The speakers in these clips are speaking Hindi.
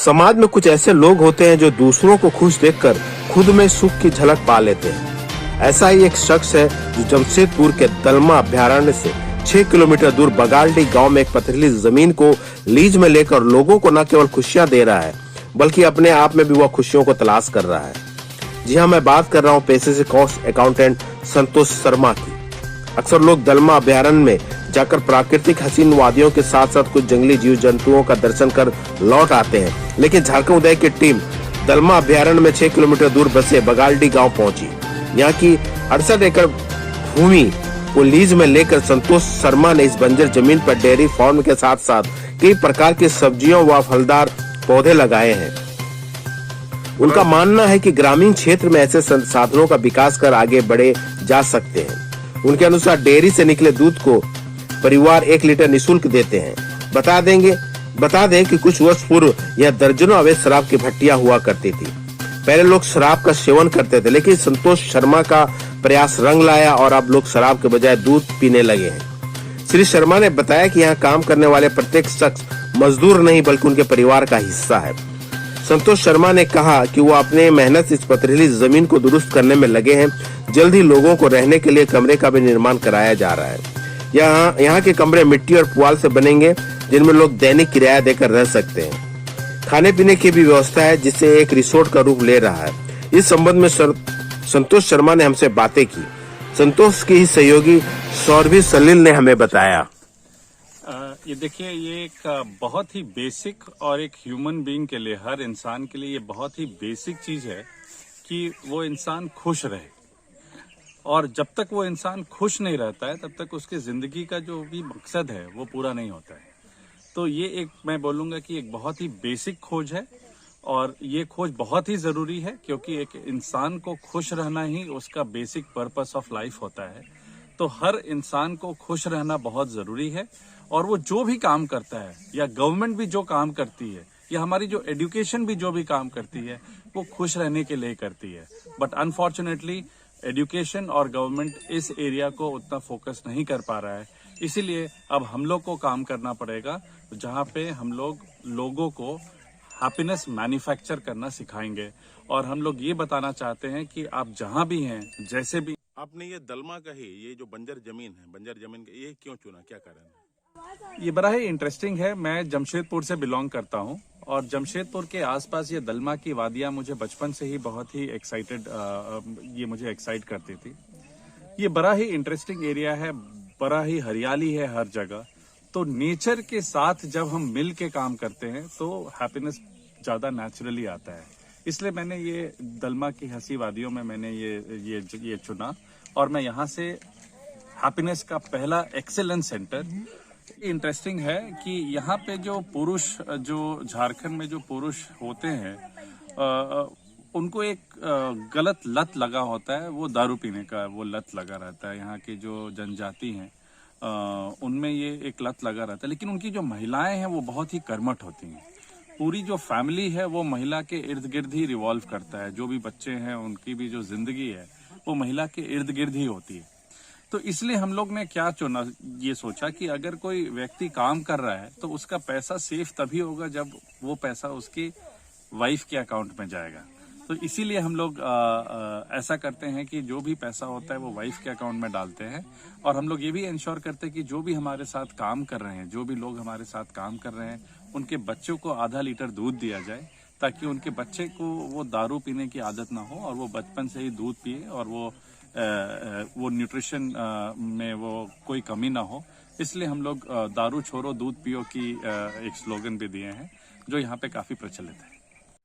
समाज में कुछ ऐसे लोग होते हैं जो दूसरों को खुश देखकर खुद में सुख की झलक पा लेते हैं। ऐसा ही एक शख्स है जो जमशेदपुर के दलमा अभ्यारण्य से 6 किलोमीटर दूर बगालडी गांव में एक पथरीली जमीन को लीज में लेकर लोगों को न केवल खुशियां दे रहा है बल्कि अपने आप में भी वह खुशियों को तलाश कर रहा है। जी हाँ, मैं बात कर रहा हूँ पेशे से कॉस्ट अकाउंटेंट संतोष शर्मा की। अक्सर लोग दलमा अभ्यारण्य में जाकर प्राकृतिक हसीन वादियों के साथ साथ कुछ जंगली जीव जंतुओं का दर्शन कर लौट आते हैं, लेकिन झारखंड उदय की टीम दलमा अभ्यारण्य में 6 किलोमीटर दूर बसे बगालडी गांव पहुंची। यहाँ की 68 एकड़ भूमि को लीज में लेकर संतोष शर्मा ने इस बंजर जमीन पर डेयरी फार्म के साथ साथ कई प्रकार की सब्जियों व फलदार पौधे लगाए हैं। उनका मानना है कि ग्रामीण क्षेत्र में ऐसे संसाधनों का विकास कर आगे बढ़े जा सकते हैं। उनके अनुसार डेयरी से निकले दूध को परिवार 1 लीटर निःशुल्क देते हैं। बता दें कि कुछ वर्ष पूर्व यह दर्जनों अवैध शराब की भट्टियां हुआ करती थी। पहले लोग शराब का सेवन करते थे, लेकिन संतोष शर्मा का प्रयास रंग लाया और अब लोग शराब के बजाय दूध पीने लगे हैं। श्री शर्मा ने बताया कि यहाँ काम करने वाले प्रत्येक शख्स मजदूर नहीं बल्कि उनके परिवार का हिस्सा है। संतोष शर्मा ने कहा कि वो अपने मेहनत इस पथरीली जमीन को दुरुस्त करने में लगे हैं। जल्द ही लोगों को रहने के लिए कमरे का भी निर्माण कराया जा रहा है। यहाँ के कमरे मिट्टी और पुआल से बनेंगे, जिनमें लोग दैनिक किराया देकर रह सकते हैं। खाने पीने की भी व्यवस्था है, जिससे एक रिसोर्ट का रूप ले रहा है। इस संबंध में संतोष शर्मा ने हमसे बातें की। संतोष की ही सहयोगी सौरभी सलील ने हमें बताया। ये देखिए, ये एक बहुत ही बेसिक और एक ह्यूमन बीइंग के लिए, हर इंसान के लिए ये बहुत ही बेसिक चीज है कि वो इंसान खुश रहे। और जब तक वो इंसान खुश नहीं रहता है तब तक उसकी जिंदगी का जो भी मकसद है वो पूरा नहीं होता है। तो ये एक, मैं बोलूँगा कि एक बहुत ही बेसिक खोज है और ये खोज बहुत ही ज़रूरी है, क्योंकि एक इंसान को खुश रहना ही उसका बेसिक पर्पस ऑफ लाइफ होता है। तो हर इंसान को खुश रहना बहुत ज़रूरी है और वो जो भी काम करता है, या गवर्नमेंट भी जो काम करती है, या हमारी जो एजुकेशन भी जो भी काम करती है, वो खुश रहने के लिए करती है। बट अनफॉर्चुनेटली एजुकेशन और गवर्नमेंट इस एरिया को उतना फोकस नहीं कर पा रहा है। इसीलिए अब हम लोग को काम करना पड़ेगा, जहाँ पे हम लोगों को हैप्पीनेस मैन्युफैक्चर करना सिखाएंगे। और हम लोग ये बताना चाहते हैं कि आप जहाँ भी हैं, जैसे भी। आपने ये दलमा का ही, ये जो बंजर जमीन का ये क्यों चुना, क्या कारण है? ये बड़ा ही इंटरेस्टिंग है। मैं जमशेदपुर से बिलोंग करता हूँ और जमशेदपुर के आसपास ये दलमा की वादियाँ मुझे बचपन से ही बहुत ही ये मुझे एक्साइट करती थी। ये बड़ा ही इंटरेस्टिंग एरिया है, बड़ा ही हरियाली है हर जगह। तो नेचर के साथ जब हम मिल के काम करते हैं तो हैप्पीनेस ज़्यादा नेचुरली आता है। इसलिए मैंने ये दलमा की हंसी वादियों में मैंने ये चुना और मैं यहाँ से हैप्पीनेस का पहला एक्सेलेंस सेंटर। इंटरेस्टिंग है कि यहाँ पे जो झारखंड में जो पुरुष होते हैं, उनको एक गलत लत लगा होता है, वो दारू पीने का वो लत लगा रहता है। यहाँ की जो जनजाति हैं उनमें ये एक लत लगा रहता है, लेकिन उनकी जो महिलाएं हैं वो बहुत ही कर्मठ होती हैं। पूरी जो फैमिली है वो महिला के इर्द गिर्द ही रिवॉल्व करता है। जो भी बच्चे हैं उनकी भी जो जिंदगी है वो महिला के इर्द गिर्द ही होती है। तो इसलिए हम लोग ने क्या चुना, ये सोचा कि अगर कोई व्यक्ति काम कर रहा है तो उसका पैसा सेफ तभी होगा जब वो पैसा उसकी वाइफ के अकाउंट में जाएगा। तो इसीलिए हम लोग ऐसा करते हैं कि जो भी पैसा होता है वो वाइफ के अकाउंट में डालते हैं। और हम लोग ये भी इंश्योर करते हैं कि जो भी हमारे साथ काम कर रहे हैं, जो भी लोग हमारे साथ काम कर रहे हैं, उनके बच्चों को आधा लीटर दूध दिया जाए, ताकि उनके बच्चे को वो दारू पीने की आदत ना हो और वो बचपन से ही दूध पिए और वो न्यूट्रिशन में वो कोई कमी ना हो। इसलिए हम लोग दारू छोड़ो दूध पियो की एक स्लोगन भी दिए हैं, जो यहाँ पे काफी प्रचलित है।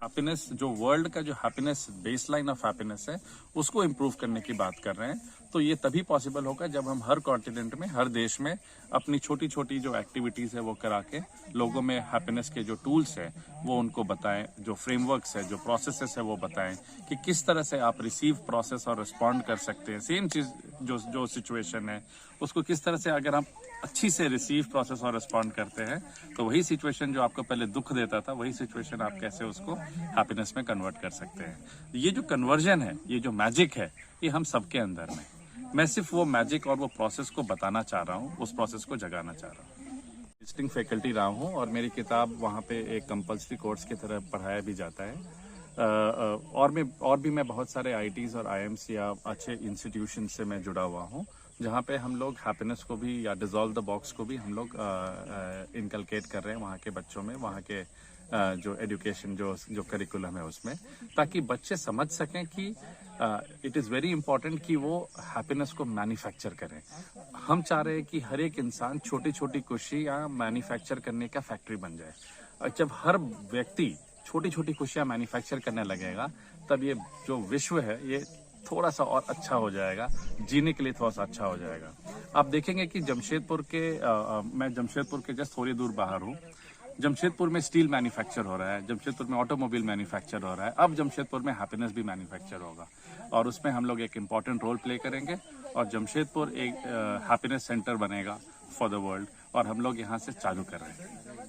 हैप्पीनेस, जो वर्ल्ड का जो हैप्पीनेस बेसलाइन ऑफ हैप्पीनेस है, उसको इम्प्रूव करने की बात कर रहे हैं। तो ये तभी पॉसिबल होगा जब हम हर कॉन्टिनेंट में, हर देश में अपनी छोटी छोटी जो एक्टिविटीज है वो करा के लोगों में हैप्पीनेस के जो टूल्स है वो उनको बताएं, जो फ्रेमवर्क्स है, जो प्रोसेसेस है वो बताएं कि किस तरह से आप रिसीव, प्रोसेस और रिस्पॉन्ड कर सकते हैं। सेम चीज जो सिचुएशन है उसको किस तरह से अगर आप अच्छी से रिसीव, प्रोसेस और रिस्पॉन्ड करते हैं तो वही सिचुएशन जो आपको पहले दुख देता था, वही सिचुएशन आप कैसे उसको हैप्पीनेस में कन्वर्ट कर सकते हैं। ये जो कन्वर्जन है, ये जो मैजिक है, ये हम सबके अंदर में। मैं सिर्फ वो मैजिक और वो प्रोसेस को बताना चाह रहा हूँ, उस प्रोसेस को जगाना चाह रहा हूँ। विजिटिंग फैकल्टी रहा हूँ और मेरी किताब वहाँ पे एक कंपल्सरी कोर्स की तरह पढ़ाया भी जाता है। और भी मैं बहुत सारे IITs और IIMs या अच्छे इंस्टीट्यूशन से मैं जुड़ा हुआ हूँ, जहाँ पे हम लोग हैप्पीनेस को भी या डिसॉल्व द बॉक्स को भी हम लोग इनकलकेट कर रहे हैं वहाँ के बच्चों में, वहाँ के जो एजुकेशन जो करिकुलम है उसमें, ताकि बच्चे समझ सकें कि इट इज़ वेरी इंपॉर्टेंट कि वो हैप्पीनेस को मैन्युफैक्चर करें। हम चाह रहे हैं कि हर एक इंसान छोटी छोटी खुशियाँ मैन्युफैक्चर करने का फैक्ट्री बन जाए, और जब हर व्यक्ति छोटी छोटी खुशियाँ मैन्युफैक्चर करने लगेगा तब ये जो विश्व है ये थोड़ा सा और अच्छा हो जाएगा, जीने के लिए थोड़ा सा अच्छा हो जाएगा। आप देखेंगे कि जमशेदपुर के मैं जमशेदपुर के जस्ट थोड़ी दूर बाहर हूँ। जमशेदपुर में स्टील मैन्युफैक्चर हो रहा है, जमशेदपुर में ऑटोमोबाइल मैन्युफैक्चर हो रहा है, अब जमशेदपुर में हैप्पीनेस भी मैन्युफैक्चर होगा और उसमें हम लोग एक इम्पॉर्टेंट रोल प्ले करेंगे और जमशेदपुर एक हैप्पीनेस सेंटर बनेगा फॉर द वर्ल्ड, और हम लोग यहाँ से चालू कर रहे हैं।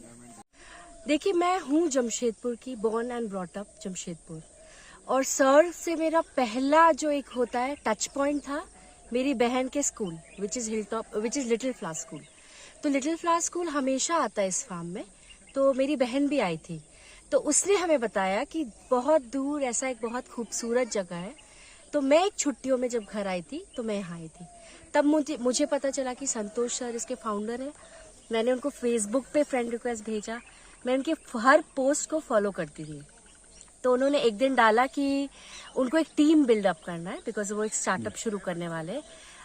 देखिए, मैं हूँ जमशेदपुर की, born and brought up Jamshedpur, और सर से मेरा पहला जो एक होता है टच पॉइंट था मेरी बहन के school which is little flower school. तो लिटिल फ्लावर स्कूल हमेशा आता है इस फार्म में, तो मेरी बहन भी आई थी, तो उसने हमें बताया कि बहुत दूर ऐसा एक बहुत खूबसूरत जगह है। तो मैं एक छुट्टियों में जब घर आई थी तो मैं यहाँ आई थी, तब मुझे पता चला कि संतोष सर इसके फाउंडर हैं। मैंने उनको फेसबुक पे फ्रेंड रिक्वेस्ट भेजा, मैं उनके हर पोस्ट को फॉलो करती थी। तो उन्होंने एक दिन डाला कि उनको एक टीम बिल्डअप करना है, बिकॉज वो एक स्टार्टअप शुरू करने वाले हैं,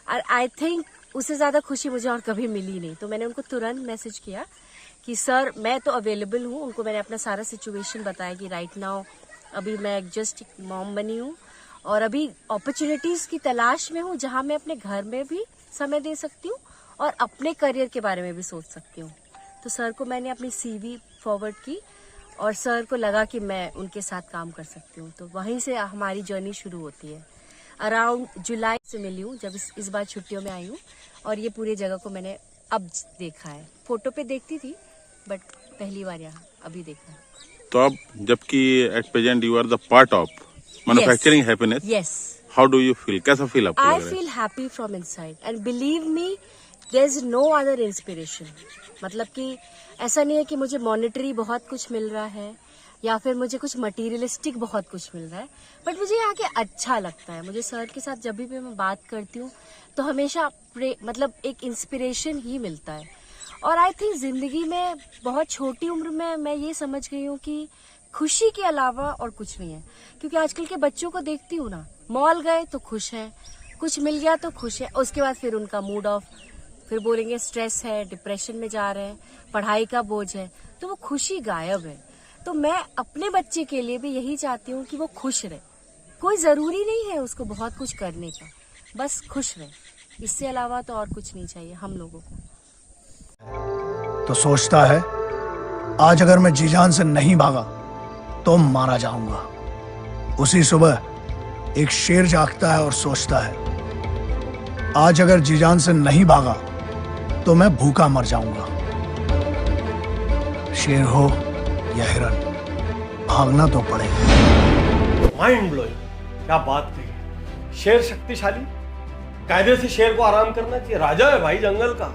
और आई थिंक उससे ज़्यादा खुशी मुझे और कभी मिली नहीं। तो मैंने उनको तुरंत मैसेज किया कि सर मैं तो अवेलेबल हूँ। उनको मैंने अपना सारा सिचुएशन बताया कि राइट नाउ अभी मैं जस्ट मॉम बनी हूँ और अभी अपॉर्चुनिटीज़ की तलाश में हूँ, जहाँ मैं अपने घर में भी समय दे सकती हूँ और अपने करियर के बारे में भी सोच सकती हूँ। तो सर को मैंने अपनी CV फॉरवर्ड की और सर को लगा कि मैं उनके साथ काम कर सकती हूँ। तो वहीं से हमारी जर्नी शुरू होती है। अराउंड जुलाई से मिली हूँ, जब इस बार छुट्टियों में आई हूँ, और ये पूरी जगह को मैंने अब देखा है। फोटो पे देखती थी बट पहली बार यहाँ अभी देखा है। तो अब जबकि at present you are the part of manufacturing happiness, yes, how do you feel, कैसा फील आपको आई लग रहा है? Feel happy from inside and believe me there is no other inspiration. मतलब कि ऐसा नहीं है कि मुझे मॉनेटरी बहुत कुछ मिल रहा है या फिर मुझे कुछ मटीरियलिस्टिक बहुत कुछ मिल रहा है, बट मुझे यहाँ के अच्छा लगता है। मुझे सर के साथ जब भी मैं बात करती हूँ तो हमेशा मतलब एक इंस्पिरेशन ही मिलता है। और आई थिंक जिंदगी में बहुत छोटी उम्र में मैं ये समझ गई हूँ कि खुशी के अलावा और कुछ नहीं है। क्योंकि आजकल के बच्चों को देखती हूँ ना, मॉल गए तो खुश है, कुछ मिल गया तो खुश है, उसके बाद फिर उनका मूड ऑफ, फिर बोलेंगे स्ट्रेस है, डिप्रेशन में जा रहे हैं, पढ़ाई का बोझ है, तो वो खुशी गायब है। तो मैं अपने बच्चे के लिए भी यही चाहती हूँ कि वो खुश रहे। कोई जरूरी नहीं है उसको बहुत कुछ करने का, बस खुश रहे, इससे अलावा तो और कुछ नहीं चाहिए हम लोगों को। तो सोचता है आज अगर मैं जीजान से नहीं भागा तो मारा जाऊंगा। उसी सुबह एक शेर जागता है और सोचता है आज अगर जीजान से नहीं भागा तो मैं भूखा मर जाऊंगा। शेर हो या हिरन, भागना तो पड़ेगा। माइंड ब्लोइंग, क्या बात कही। शेर शक्तिशाली, कायदे से शेर को आराम करना चाहिए, राजा है भाई जंगल का।